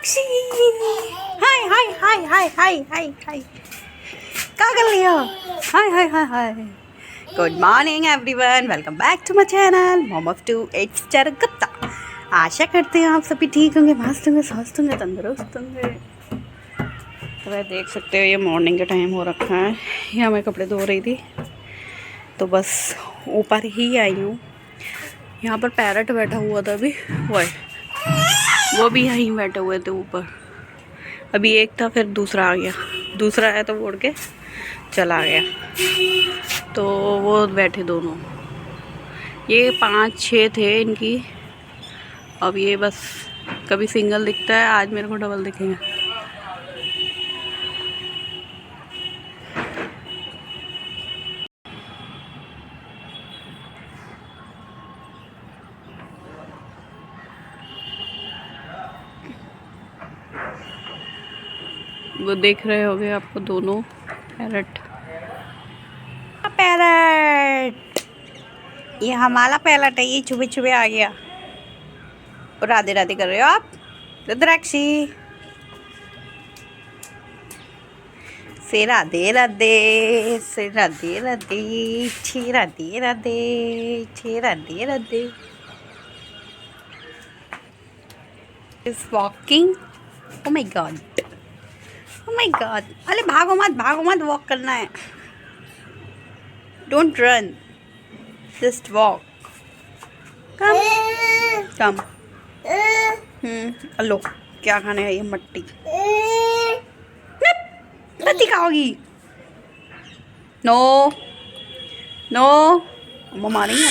रुद्राक्षी हाय hi hi hi hi hi हाय क्या कर लिया? Hi hi hi hi good morning everyone, welcome back to my channel mom of two its Gupta. आशा करते हैं आप सभी ठीक होंगे, मस्त होंगे, स्वस्थ होंगे, तंदुरुस्त होंगे। तो वह देख सकते हो ये मॉर्निंग का टाइम हो रखा है। यहाँ मैं कपड़े धो रही थी तो बस ऊपर ही आई हूँ। यहाँ पर पैरट बैठा हुआ था अभी, वो भी यहीं बैठे हुए थे ऊपर। अभी एक था, फिर दूसरा आ गया। दूसरा आया तो वो उड़ के चला गया, तो वो बैठे दोनों। ये 5-6 थे इनकी। अब ये बस कभी सिंगल दिखता है, आज मेरे को डबल दिखेंगे। वो देख रहे होंगे आपको दोनों पैरट। पैरट ये हमारा पैरट है, ये छुपे छुपे आ गया। और राधे राधे कर रहे हो आप रुद्राक्षी से? राधे राधे से, राधे राधे छे, राधे राधे छे, Radhe Radhe. Is walking. Oh my god, oh my god. अरे भागो मत, वॉक करना है। Don't run, just walk. Come come. लो, क्या खाने है ये? मट्टी मट्टी खाओगी? नो नो, अम्मा मारेंगी।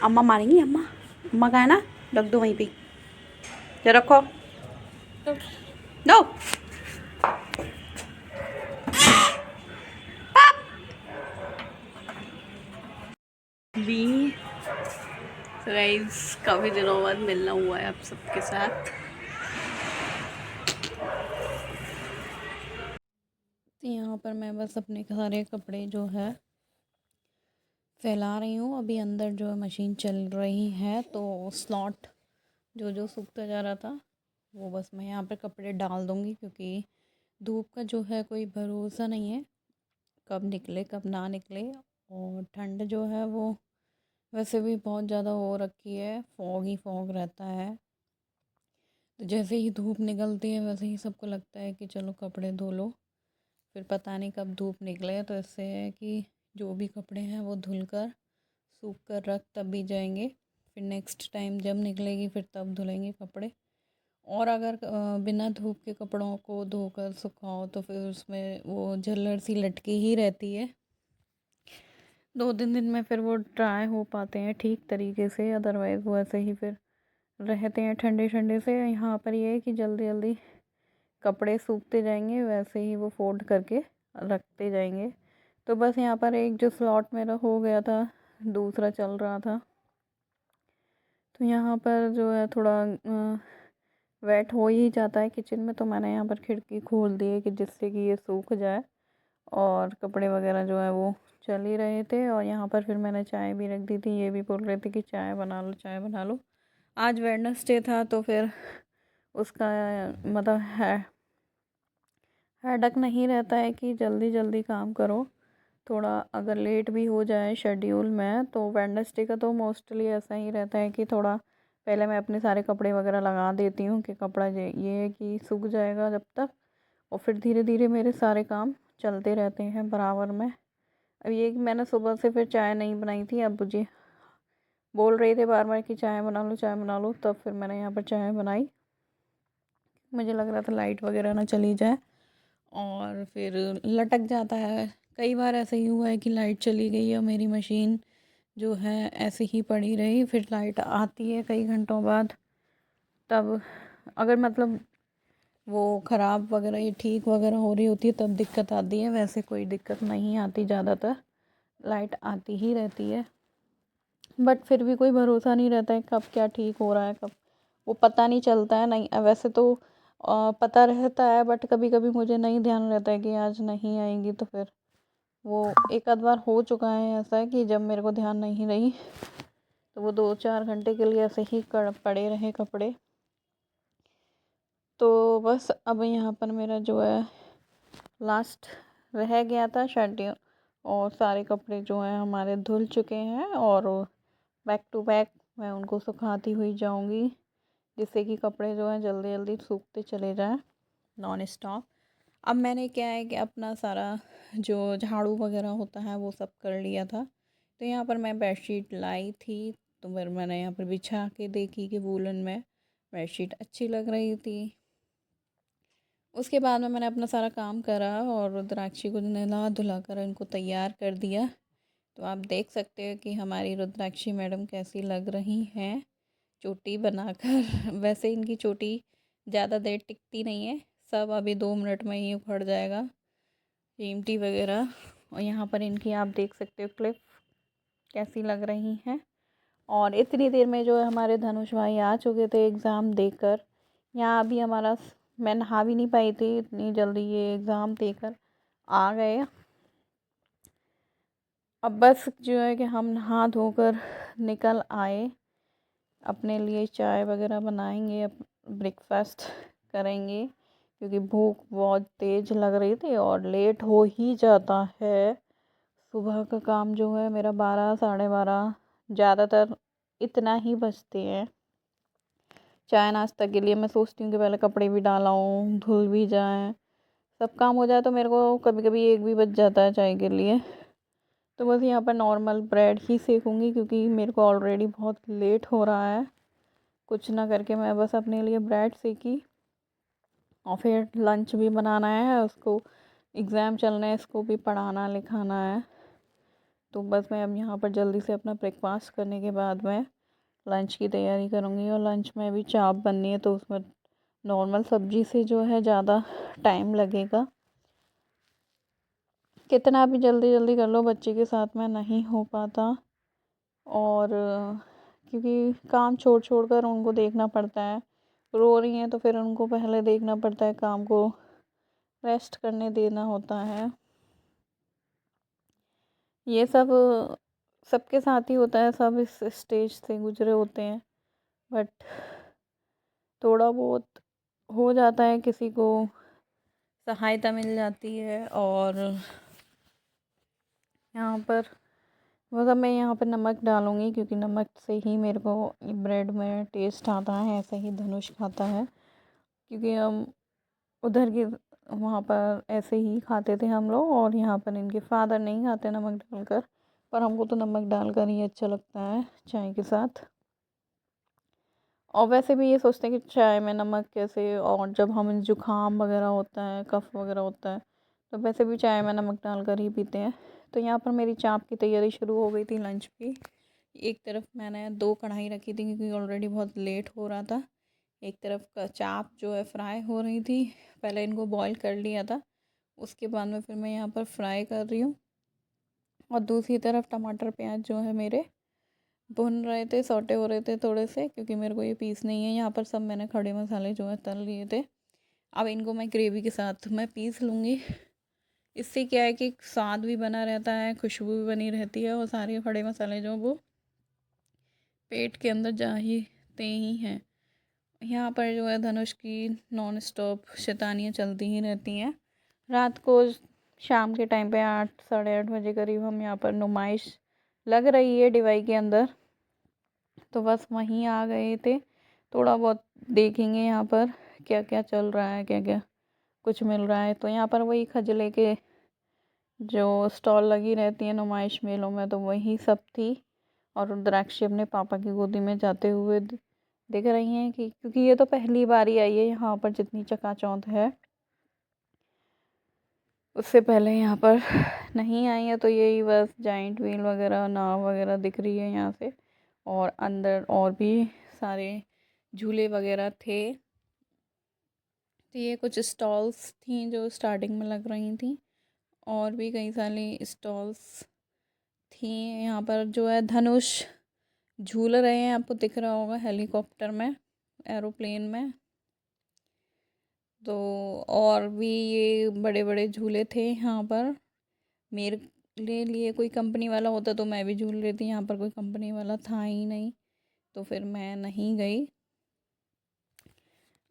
अम्मा मारेंगी। अम्मा का है ना, रख दो वहीं पे, जो रखो। No B. गाइस काफ़ी दिनों बाद मिलना हुआ है आप सबके साथ। यहाँ पर मैं बस अपने सारे कपड़े जो है फैला रही हूँ। अभी अंदर जो है मशीन चल रही है, तो स्लॉट जो सूखता जा रहा था वो बस मैं यहाँ पर कपड़े डाल दूँगी, क्योंकि धूप का जो है कोई भरोसा नहीं है, कब निकले कब ना निकले। और ठंड जो है वो वैसे भी बहुत ज़्यादा हो रखी है, फॉग ही फॉग रहता है। तो जैसे ही धूप निकलती है वैसे ही सबको लगता है कि चलो कपड़े धो लो, फिर पता नहीं कब धूप निकले। तो इससे है कि जो भी कपड़े हैं वो धुल कर सूख कर रख तब भी जाएंगे, फिर नेक्स्ट टाइम जब निकलेगी फिर तब धुलेंगे कपड़े। और अगर बिना धूप के कपड़ों को धोकर सुखाओ तो फिर उसमें वो झल्लर सी लटकी ही रहती है। 2-3 दिन में फिर वो ड्राई हो पाते हैं ठीक तरीके से, अदरवाइज़ वो ऐसे ही फिर रहते हैं ठंडे ठंडे से। यहाँ पर ये है कि जल्दी जल्दी कपड़े सूखते जाएंगे, वैसे ही वो फोल्ड करके रखते जाएंगे। तो बस यहाँ पर एक जो स्लॉट मेरा हो गया था, दूसरा चल रहा था, तो यहाँ पर जो है थोड़ा वेट हो ही जाता है किचन में। तो मैंने यहाँ पर खिड़की खोल दी है कि जिससे कि ये सूख जाए, और कपड़े वगैरह जो है वो चल ही रहे थे। और यहाँ पर फिर मैंने चाय भी रख दी थी। ये भी बोल रहे थे कि चाय बना लो, चाय बना लो। आज वेडनेसडे था तो फिर उसका मतलब हेडक नहीं रहता है कि जल्दी जल्दी काम करो। थोड़ा अगर लेट भी हो जाए शेड्यूल में तो वेडनेसडे का तो मोस्टली ऐसा ही रहता है कि थोड़ा पहले मैं अपने सारे कपड़े वगैरह लगा देती हूँ कि कपड़ा ये है कि सूख जाएगा जब तक, और फिर धीरे धीरे मेरे सारे काम चलते रहते हैं बराबर में। अब ये कि मैंने सुबह से फिर चाय नहीं बनाई थी, अब मुझे बोल रहे थे बार बार कि चाय बना लो चाय बना लो, तब फिर मैंने यहाँ पर चाय बनाई। मुझे लग रहा था लाइट वगैरह ना चली जाए और फिर लटक जाता है। कई बार ऐसा ही हुआ है कि लाइट चली गई और मेरी मशीन जो है ऐसे ही पड़ी रही, फिर लाइट आती है कई घंटों बाद। तब अगर मतलब वो ख़राब वगैरह ये ठीक वगैरह हो रही होती है तब दिक्कत आती है, वैसे कोई दिक्कत नहीं आती, ज़्यादातर लाइट आती ही रहती है। बट फिर भी कोई भरोसा नहीं रहता है कब क्या ठीक हो रहा है, कब वो पता नहीं चलता है। नहीं वैसे तो पता रहता है, बट कभी कभी मुझे नहीं ध्यान रहता है कि आज नहीं आएंगी, तो फिर वो एक आध बार हो चुका है ऐसा है कि जब मेरे को ध्यान नहीं रही तो वो 2-4 घंटे के लिए ऐसे ही पड़े रहे कपड़े। तो बस अब यहाँ पर मेरा जो है लास्ट रह गया था शेड्यूल, और सारे कपड़े जो हैं हमारे धुल चुके हैं और बैक टू बैक मैं उनको सुखाती हुई जाऊंगी, जिससे कि कपड़े जो हैं जल्दी जल्दी सूखते चले जाएं नॉन स्टॉप। अब मैंने क्या है कि अपना सारा जो झाड़ू वगैरह होता है वो सब कर लिया था। तो यहाँ पर मैं बेडशीट लाई थी, तो फिर मैंने यहाँ पर बिछा के देखी कि वूलन में बेडशीट अच्छी लग रही थी। उसके बाद में मैंने अपना सारा काम करा और रुद्राक्षी को नहला धुला कर इनको तैयार कर दिया। तो आप देख सकते हो कि हमारी रुद्राक्षी मैडम कैसी लग रही हैं चोटी बनाकर। वैसे इनकी चोटी ज़्यादा देर टिकती नहीं है, सब अभी 2 मिनट में ही उखड़ जाएगा, कीमती वगैरह। और यहाँ पर इनकी आप देख सकते हो क्लिप कैसी लग रही हैं। और इतनी देर में जो है हमारे धनुष भाई आ चुके थे एग्ज़ाम देकर। यहाँ अभी हमारा मैं नहा भी नहीं पाई थी, इतनी जल्दी ये एग्ज़ाम देकर आ गए। अब बस जो है कि हम नहा धोकर निकल आए, अपने लिए चाय वगैरह बनाएंगे, ब्रेकफास्ट करेंगे, क्योंकि भूख बहुत तेज़ लग रही थी और लेट हो ही जाता है। सुबह का काम जो है मेरा 12 साढ़े 12 ज़्यादातर इतना ही बजते हैं। चाय नाश्ता के लिए मैं सोचती हूँ कि पहले कपड़े भी डालाऊँ, धुल भी जाएं, सब काम हो जाए, तो मेरे को कभी कभी 1 भी बज जाता है चाय के लिए। तो बस यहाँ पर नॉर्मल ब्रेड ही सेकूँगी, क्योंकि मेरे को ऑलरेडी बहुत लेट हो रहा है। कुछ ना करके मैं बस अपने लिए ब्रेड सेकी, और फिर लंच भी बनाना है, उसको एग्ज़ाम चल रहे हैं, इसको भी पढ़ाना लिखाना है। तो बस मैं अब यहाँ पर जल्दी से अपना ब्रेकफास्ट करने के बाद मैं लंच की तैयारी करूँगी। और लंच में भी चाप बननी है, तो उसमें नॉर्मल सब्ज़ी से जो है ज़्यादा टाइम लगेगा। कितना भी जल्दी जल्दी कर लो, बच्चे के साथ में नहीं हो पाता। और क्योंकि काम छोड़ छोड़ कर उनको देखना पड़ता है, रो रही हैं तो फिर उनको पहले देखना पड़ता है, काम को रेस्ट करने देना होता है। ये सब सबके साथ ही होता है, सब इस स्टेज से गुजरे होते हैं, बट थोड़ा बहुत हो जाता है, किसी को सहायता मिल जाती है। और यहाँ पर बस अब मैं यहाँ पर नमक डालूँगी, क्योंकि नमक से ही मेरे को ब्रेड में टेस्ट आता है, ऐसे ही धनुष खाता है। क्योंकि हम उधर की वहाँ पर ऐसे ही खाते थे हम लोग, और यहाँ पर इनके फादर नहीं खाते नमक डालकर, पर हमको तो नमक डालकर ही अच्छा लगता है चाय के साथ। और वैसे भी ये सोचते हैं कि चाय में नमक कैसे, और जब हम जुकाम वगैरह होता है, कफ़ वगैरह होता है, तो वैसे भी चाय में नमक डालकर ही पीते हैं। तो यहाँ पर मेरी चाप की तैयारी शुरू हो गई थी लंच की। एक तरफ मैंने 2 कढ़ाई रखी थी, क्योंकि ऑलरेडी बहुत लेट हो रहा था। एक तरफ का चाप जो है फ्राई हो रही थी, पहले इनको बॉईल कर लिया था, उसके बाद में फिर मैं यहाँ पर फ्राई कर रही हूँ। और दूसरी तरफ टमाटर प्याज जो है मेरे भुन रहे थे, सौटे हो रहे थे थोड़े से, क्योंकि मेरे को ये पीस नहीं है। यहाँ पर सब मैंने खड़े मसाले जो है तल लिए थे। अब इनको मैं ग्रेवी के साथ मैं पीस लूँगी। इससे क्या है कि स्वाद भी बना रहता है, खुशबू भी बनी रहती है, और सारे खड़े मसाले जो वो पेट के अंदर जाते ही हैं। यहाँ पर जो है धनुष की नॉन स्टॉप शैतानियाँ चलती ही रहती हैं। रात को शाम के टाइम पे 8 साढ़े 8 बजे करीब हम यहाँ पर नुमाइश लग रही है डिवाई के अंदर, तो बस वहीं आ गए थे। थोड़ा बहुत देखेंगे यहाँ पर क्या क्या चल रहा है, क्या क्या कुछ मिल रहा है। तो यहाँ पर वही खजले के जो स्टॉल लगी रहती है नुमाइश मेलों में, तो वही सब थी। और रुद्राक्षी अपने पापा की गोदी में जाते हुए दिख रही हैं, कि क्योंकि ये तो पहली बार ही आई है यहाँ पर, जितनी चकाचौंध है उससे पहले यहाँ पर नहीं आई है। तो यही बस जाइंट व्हील वगैरह, नाव वगैरह दिख रही है यहाँ से, और अंदर और भी सारे झूले वगैरह थे। तो ये कुछ स्टॉल्स थी जो स्टार्टिंग में लग रही थी, और भी कई सारी स्टॉल्स थी। यहाँ पर जो है धनुष झूल रहे हैं, आपको दिख रहा होगा, हेलीकॉप्टर में, एरोप्लेन में। तो और भी ये बड़े बड़े झूले थे यहाँ पर। मेरे लिए कोई कंपनी वाला होता तो मैं भी झूल रही थी, यहाँ पर कोई कंपनी वाला था ही नहीं, तो फिर मैं नहीं गई।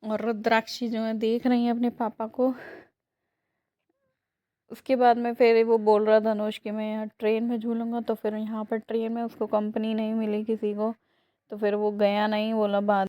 और रुद्राक्षी जो है देख रही है अपने पापा को। उसके बाद में फिर वो बोल रहा धनुष कि मैं यहाँ ट्रेन में झूलूंगा, तो फिर यहाँ पर ट्रेन में उसको कंपनी नहीं मिली किसी को, तो फिर वो गया नहीं, बोला बाद